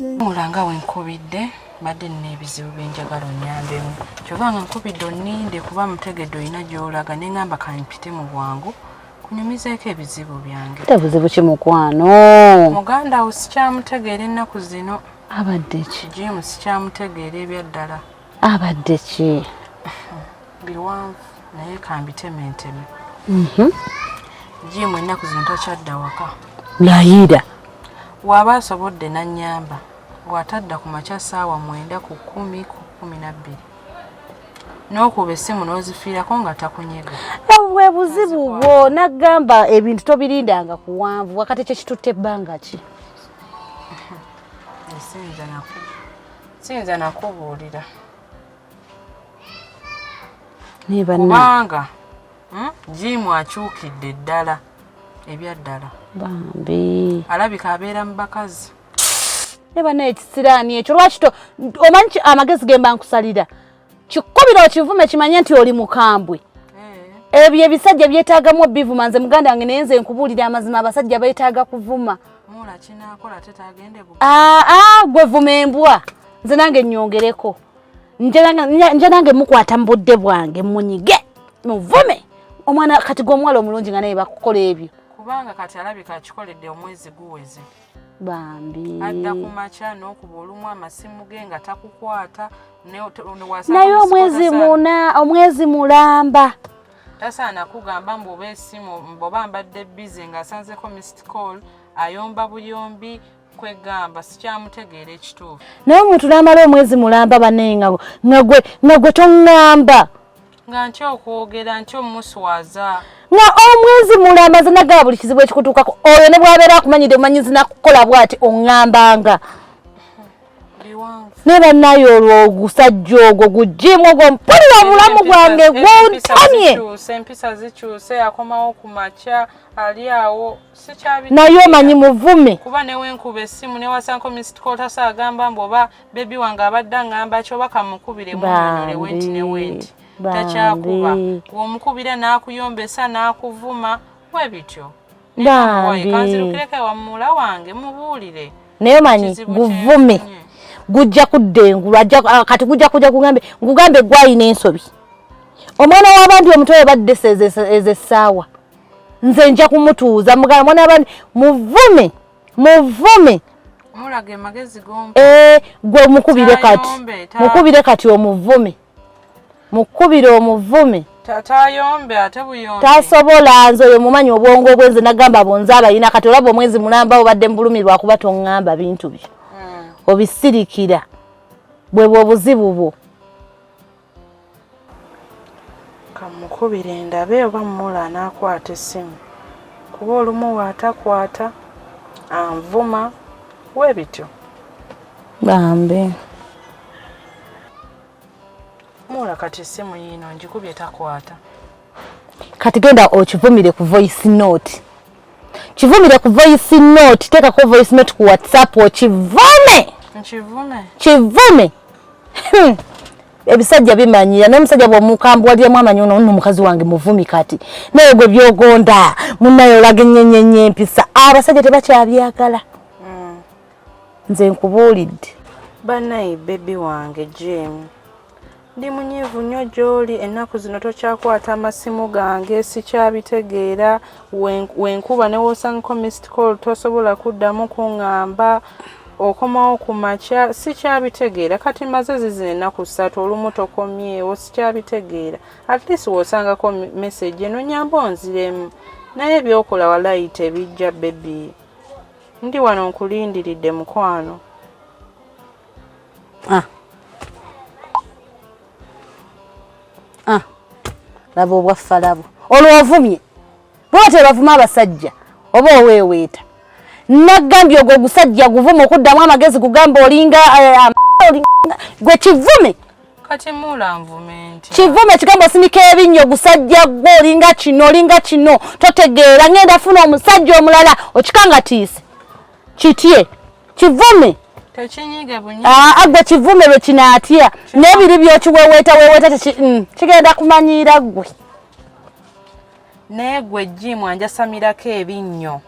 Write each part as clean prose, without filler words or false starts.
mulanga wenkubidde badde n'ebizibu byenjagala onnyambemu kyobanga nkubidde onninde kuba mutegedde olina gy'olaga ne ngamba kampite mu bwangu kunyumizeeko ebizibu byange. Tebuzibu ki mukwano? Muganda wo sikyamutegeera ennaku zino. Abadde ki? Jimu sikyamutegeera ebyaddala. Abadde ki? Biwanvu naye kambitementeme. Jimu ennaku zino takyadda waka. Layira. Waba asobodde n'annyamba bw'atadda ku makya ssaawa 9 ku 10 ku 12. N'okuba essimu n'ozifiirako nga takunyega. Bwe buzibu bwo nagamba ebintu tobirindanga kuwanvu wakati kye kitutte ebbanga ki? Siyinza nakubuulira. Kubanga Jimu akyukidde ddala ebyaddala. Bambi. Alabika abeera mu bakazi. Neba n'ekisiraani ekyo lwaki omanyi amagezi gemba nkusalira. Kikubira okivume kimanye nti oli mukambwe. Ebyo ebisajja byetaagamu bivuma nze muganda wange naye nze nkubuulira amazima abasajja beetaaga kuvuma. Mula kinaakola tetagende bu. Gwe vuma embwa. Nze nange nnyongereko. Nje nange mukwata mu budde bwange munyige. Muvume. Omwana kati gw'omuwala omulungi nga naye bakukola ebyo. Kubanga kati alabika akikoledde omwezi guweze. Bambi. Adda ku makya n'okuba olumu amasimu ge nga takukwata. Naye omwezi mulamba. Tasaana kugamba mboba essimu mboba mbadde busy nga asanzeko missed call ayomba buyombi kwegamba sikyamutegeera ekituufu. Naye omuntu n'amala omwezi mulamba banenga nga gwe tongamba. Nga nti okwogera nti omuswaza. Nga omwezi mulamba ze nagaba buli kizibu ekikutuukako oyo ne bw'abeera akumanyidde omanyizi nakukola bw'ati oŋŋambanga. Ne bannaye olwo ogusajja ogwo gujimu ogwo mpulira obulamu bwange gwontamye. Empisa zikyuse akomawo ku makya ali awo sikyabi. Naye omanyi muvume. Kuba newenkuba essimu newasanko missed call tasagamba mboba bebi wange abadde ngamba kyo bakamukubire munyonyole wenti ne wenti. Takyakuba womukubira n'akuyombesa n'akuvuma webityo. Bambi. Kanzirukireke wamula wange mubuulire. Naye omanyi guvume. Gujja kuddengulwa kati gujja kugambe ngugambe gwayina ensobi. Omwana w'abandi omutoyo badde ezessaawa. Nze nja kumutuuza mugamba mwana w'abandi muvume. Mulage magezi gombe. Gwe mukubire kati omuvume. Mukubire omuvume. Tatayombe ate buyombe. Tasobola nze oyo mumanyi obwongo bwenze nagamba bonza abayina kati olaba omwezi mulamba obadde mbulumirwa kuba tongamba bintu byo. Obisirikira bwe obuzibu bwo. Kamukubire ndabe oba mula anakwata essimu. Kuba olumu watakwata anvuma webityo. Bambi. Mula kati essimu yino njikubye takwata. Kati genda okivumire ku voice note. Kivumire ku voice note, teka ko voice note ku WhatsApp okivume. Kivume. Ebisajja bimanyira n'omusajja bw'omukambwa ali amanyi ono mukazi wange muvumi kati. Naye gwe byogonda munnayo olage nyenyenye empisa. Abasajja tebakyabyagala. Nze nkubuulidde. Bannaye bebi wange Jim. Ndi munyiivu nnyo gy'oli ennaku zino tokyakwata amasimu gange sikyabitegeera wenkuba ne wosangako missed call tosobola kuddamu kuŋŋamba okomawo ku makya sikyabitegeera kati maze zizina ennaku 3 olumu tokomyewo sikyabitegeera at least wosangako message eno nyamba onziremu naye byokola walayi tebijja bebi ndi wano nkulindiridde mukwano. Labo obwaffa labo. Olwo ovumye. Bwate bavuma abasajja. Oba oweweeta. Nagambye ogwo gusajja guvuma okuddamu amagezi kugamba olinga gwe kivume. Kati mula nvumenti. Kivume kigambo sinika ebinnyo gusajja gwo olinga kino totegeera ngenda funa omusajja omulala okikangatiise. Kitye. Kivume. Tekinyige bunyi. Agwe kivume lwe kinaatya. N'ebiri by'okiweweeta kigenda kumanyiira gwe. Naye gwe Jim anjasamirako ebinnyo.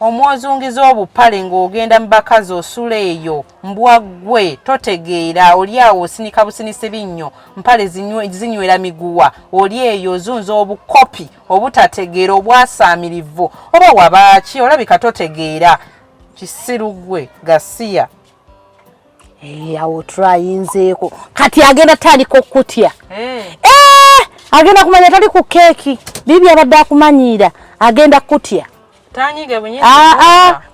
omwozungiza obupale ng'ogenda mu bakazi osula eyo mbwa ggwe totegeera oli awo osinika businisi binnyo mpale zinywera miguwa oli eyo ozunza obukopi obutategeera obwasaamirivu oba wabaaki olabika totegeera kisiru ggwe gasiya awo turayinzeeko kati agenda tandika okutya agenda kumanya tali ku keeki bibi abadde akumanyiira agenda kutya tanyige bunyezi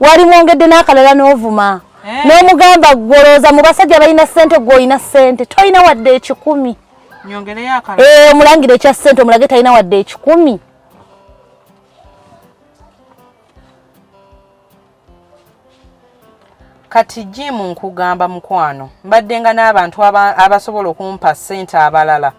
wali mwongedde n'akalala n'ovuma n'omugamba gwolooza mu basajja balina ssente gw'olina ssente tolina wadde ekikumi nyongereyo akalala omulangira ekya ssente omulage talina wadde ekikumi kati jimu nkugamba mukwano mbaddenga n'abantu abasobola okumpa ssente abalala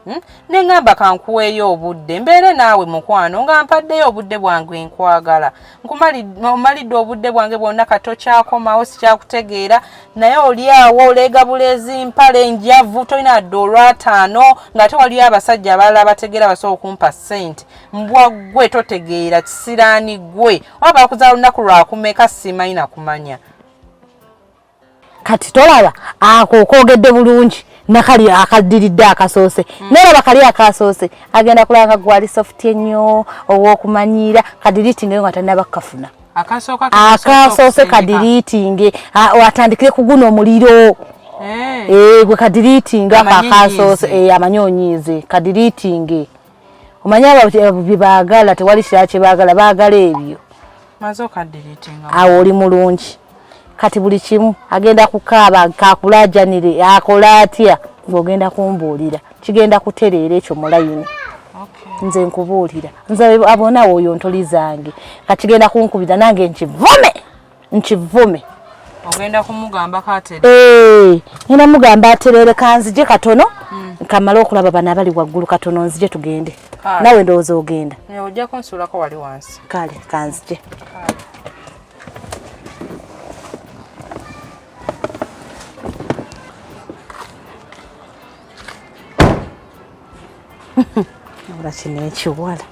ne ngamba kankuweeyo obudde mbeere naawe mukwano nga mpaddeyo obudde bwange nkwagala nkumalidde obudde bwange bwonna kati okyakomawo sikyakutegeera naye oli awo oleega bulezi mpale enjavu tolina adde olwataano ng'ate waliyo abasajja abalala bategeera basobola okumpa ssente mbwa ggwe totegeera kisiraani ggwe oba bakuzaala olunaku lwakumeka simanyi nakumanya kati tolaba ako koogedde bulungi nakali akaddiridde akasoose neraba kali akasoose agenda kulanga gwali soft ennyo ow'okumanyiira kadiriitinge nga tanaba kukafuna akasoose kadiriitinge watandikire kuguna omuliro gwe kadiriitinga akasoose amanyonyiize kadiriitinge omanya byebaagala tewali kirala kyebaagala baagala ebyo awo oli mulungi kati buli kimu agenda kukaaba kakulajanire akola atya ng'ogenda kumbuulira kigenda kutereera ekyo mulayini nze nkubuulira nze abona oyo ntoli zange kakigenda kunkubira nange nkivume ogenda kumugamba katere ngenda mugamba aterere kanzije katono kamala okulaba bana abali waggulu katono nzije tugende nawe ndowooza ogenda ojja kunsuulako wali wansi kale kanzije Ora kino ekiwala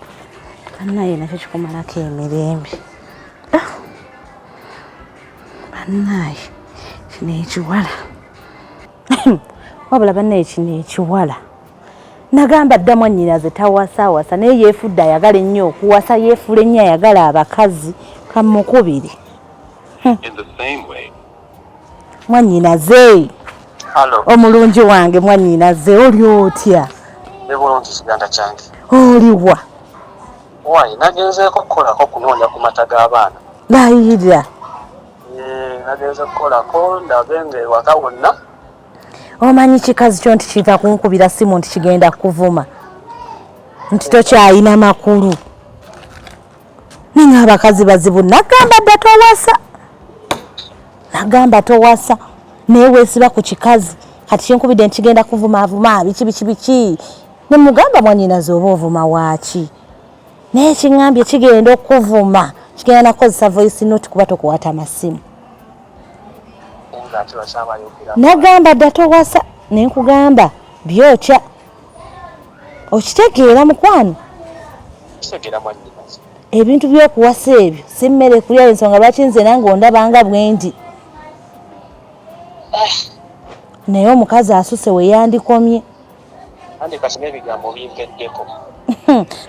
bannaye nakyo kikumalako emirembe bannaye kino ekiwala wabula bannaye kino ekiwala nagamba dda mwannyinaze tawasaawasa naye yeefudde ayagala ennyo okuwasa yeefula ennyo ayagala abakazi kamukubiri mwannyinaze omulungi wange mwannyinaze oli otya oliwa nagenzeeko kukolako kunoonya ku mata g'abaana layira nagenze kukolako ndabe nga ewaka wonna omanyi kikazi kyo nti kiita kunkubira simu nti kigenda kuvuma nti tokyayina makulu ninga abakazi bazibu nagamba towasa naye weesiba ku kikazi kati kyenkubidde nti kigenda kuvuma biki nemugamba mwannyinaze oba ovuma waaki naye kiŋŋambye kigenda okuvuma kigenda nakozesa voice note kuba tokuwata masimu nagamba dda towasa nenkugamba byokya okitegeera mukwano ebintu by'okuwasa ebyo si mmere kulya ensonga lwaki nze nange ondabanga bwendi naye omukazi asuse we yandikomye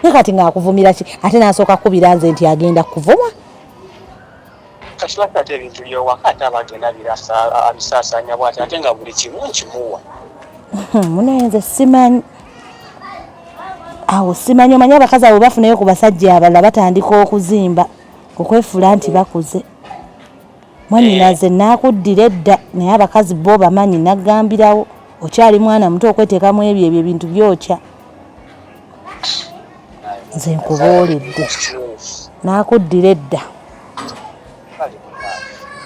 ne kati ng'akuvumira ki ate n'asooka kubira nze nti agenda kuvuma kasiwakati ebintu by'owaka ate abagenda abisaasaanya bw'ati ate nga buli kimu nkimuwa munaye nze simanyi awo simanyi omanyi abakazi abo bafunayo ku basajja abalala batandika okuzimba okwefula nti bakuze mwannyinaze naakuddira edda naye abakazi bo bamanyi naggambirawo okyali mwana muto okweteekamu ebyo ebintu byokya nze nkubuulidde naakuddira edda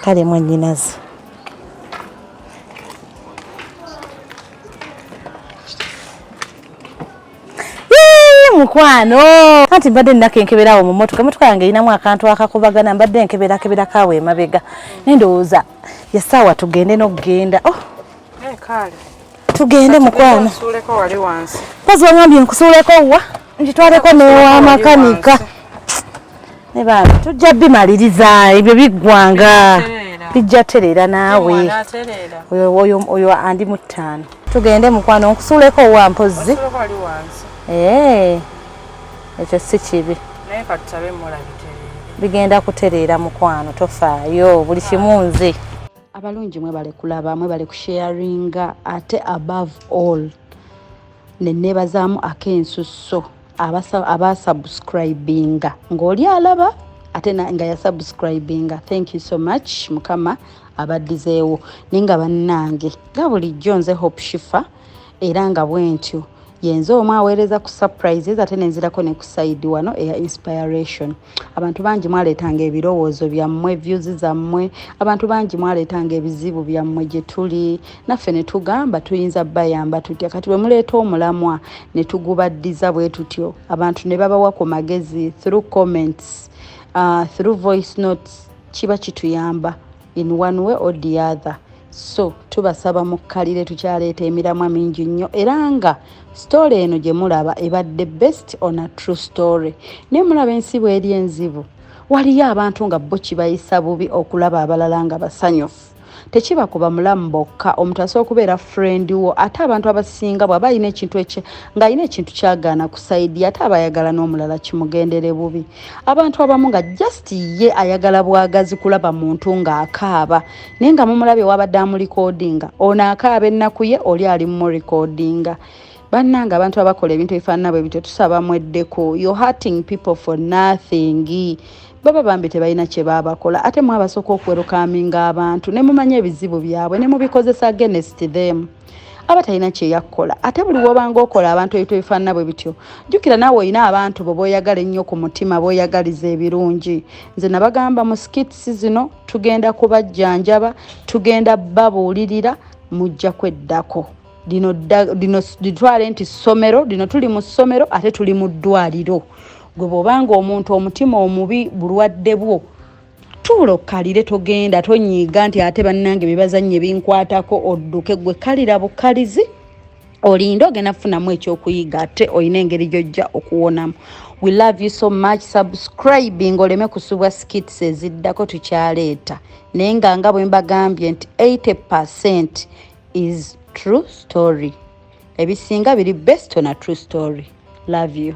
kale mwannyinaze mukwano anti mbadde nnako enkeberawo mu motoka yange erinamu akantu akakubagana mbadde enkeberakebera awo emabega nendowooza yesaawa tugende n'okugenda tugende mukwano mpozi wangambye nkusuuleko wa nkitwaleko newa makanika ne bana tujja bimaliriza ebyo biggwanga bijja terera naawe oyo andi mu 5 tugende mukwano nkusuuleko wa mpozi ekyo si kibi bigenda kutereera mukwano tofaayo buli kimu nze abalungi mwe bale kulaba mwe bale kusharinga ate above all nenebazaamu akensusso abasubscribinga ng'oli alaba ate nga yasubscribinga. Thank you so much mukama abaddizeewo ninga bannange nga bulijjo nze Hope Shifa era nga bwentyo yenze omwe aweereza ku surprises ate nenzirako ne ku side wano eya inspiration. Abantu bangi mwaleetanga ebirowoozo byammwe views zammwe, abantu bangi mwaleetanga ebizibu byammwe gye tuli naffe ne tugamba tuyinza bayamba tutya kati bwe muleeta omulamwa ne tugubaddiza bwe tutyo abantu ne babawa ku magezi through comments through voice notes kiba kituyamba in one way or the other. So tubasaba mukkalire tukyaleeta emiramwa mingi nnyo era nga story eno gye mulaba ebadde best on a true story. Ne mulaba ensi bw'eri enzibu waliyo abantu nga bo kibayisa bubi okulaba abalala nga basanyufu. Tekiba kuba mulamu bokka omuntu asobola okubeera friend wo ate abantu abasinga bw'aba alina ekintu ng'alina ekintu kyagaana ku saidi ate abayagala n'omulala kimugendere bubi. Abantu abamu nga just ye ayagala bwagazi kulaba muntu ng'akaaba naye nga mumulabye wabadde amulikodinga ono akaaba ennaku ye oli ali mumulikodinga. Bannanga abantu abakola ebintu ebifaanana bwe bityo tusaba mweddeko. You're hurting people for nothing. Baba bambi tebalina kye babakola ate mwabasooka okwerukaminga abantu ne mumanya ebizibu byabwe ne mubikozesa against them. Abatalina kye yakkola ate buli wobanga okola abantu ebintu ebifaanana bwe bityo jjukira naawe olina abantu bo b'oyagala ennyo ku mutima b'oyagaliza ebirungi. Nze nabagamba mu skits zino tugenda kubajjanjaba tugenda babuulirira mujja kweddako. Dino ditwale nti ssomero dino tuli mu ssomero ate tuli mu ddwaliro. Gwe bw'obanga omuntu omutima omubi bulwadde bwo tuulo kalire togenda tonyiiga nti ate bannange bibazannye binkwatako odduke gwe kalira bukalizi olinde ogenda kufunamu ekyokuyiga ate olina engeri gy'ojja okuwonamu. We love you so much. Subscribing oleme kusubwa skits eziddako tukyaleeta naye nga bwe mbagambye nti 80% is true story. Ebisinga biri best on a true story. Love you.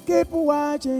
Keep watching.